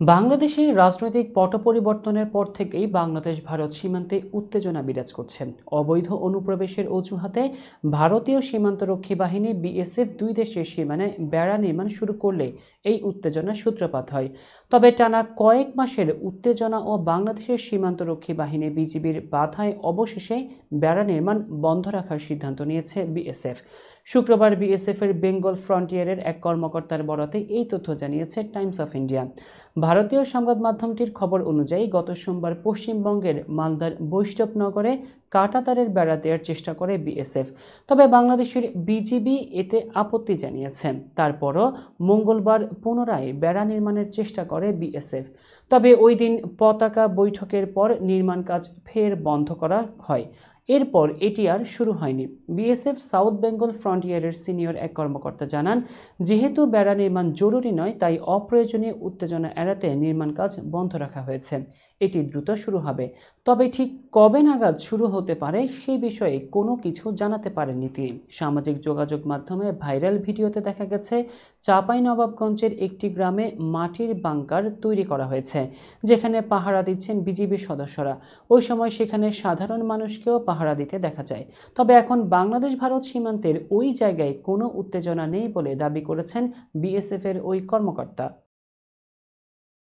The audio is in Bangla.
বাংলাদেশে রাজনৈতিক পট পরিবর্তনের পর থেকেই বাংলাদেশ ভারত সীমান্তে উত্তেজনা বিরাজ করছে। অবৈধ অনুপ্রবেশের অজুহাতে ভারতীয় সীমান্তরক্ষী বাহিনী বিএসএফ দুই দেশের সীমানায় বেড়া নির্মাণ শুরু করলে এই উত্তেজনার সূত্রপাত হয়। তবে টানা কয়েক মাসের উত্তেজনা ও বাংলাদেশের সীমান্তরক্ষী বাহিনী বিজিবির বাধায় অবশেষে বেড়া নির্মাণ বন্ধ রাখার সিদ্ধান্ত নিয়েছে বিএসএফ। শুক্রবার বিএসএফ এর বেঙ্গল ফ্রন্টিয়ারের এক কর্মকর্তার বরাতে এই তথ্য জানিয়েছে টাইমস অফ ইন্ডিয়া। ভারতীয় সংবাদ মাধ্যমটির খবর অনুযায়ী গত সোমবার পশ্চিমবঙ্গের মালদার বৈষ্ণবনগরে কাঁটাতারের বেড়া দেওয়ার চেষ্টা করে বিএসএফ। তবে বাংলাদেশের বিজিবি এতে আপত্তি জানিয়েছে। তারপরও মঙ্গলবার পুনরায় বেড়া নির্মাণের চেষ্টা করে বিএসএফ। তবে ওই দিন পতাকা বৈঠকের পর নির্মাণ কাজ ফের বন্ধ করা হয়। এরপর এটি আর শুরু হয়নি। বিএসএফ সাউথ বেঙ্গল ফ্রন্টিয়ারের সিনিয়র এক কর্মকর্তা জানান, যেহেতু বেড়া নির্মাণ জরুরি নয়, তাই অপ্রয়োজনীয় উত্তেজনা এড়াতে নির্মাণ কাজ বন্ধ রাখা হয়েছে। এটি দ্রুত শুরু হবে। তবে ঠিক কবে নাগাদ শুরু হতে পারে সেই বিষয়ে কোনো কিছু জানাতে পারেননি তিনি। সামাজিক যোগাযোগ মাধ্যমে ভাইরাল ভিডিওতে দেখা গেছে চাঁপাইনবাবগঞ্জের একটি গ্রামে মাটির বাংকার তৈরি করা হয়েছে, যেখানে পাহারা দিচ্ছেন বিজিবির সদস্যরা। ওই সময় সেখানে সাধারণ মানুষকেও পাহারা দিতে দেখা যায়। তবে এখন বাংলাদেশ ভারত সীমান্তের ওই জায়গায় কোনো উত্তেজনা নেই বলে দাবি করেছেন বিএসএফ এর ওই কর্মকর্তা।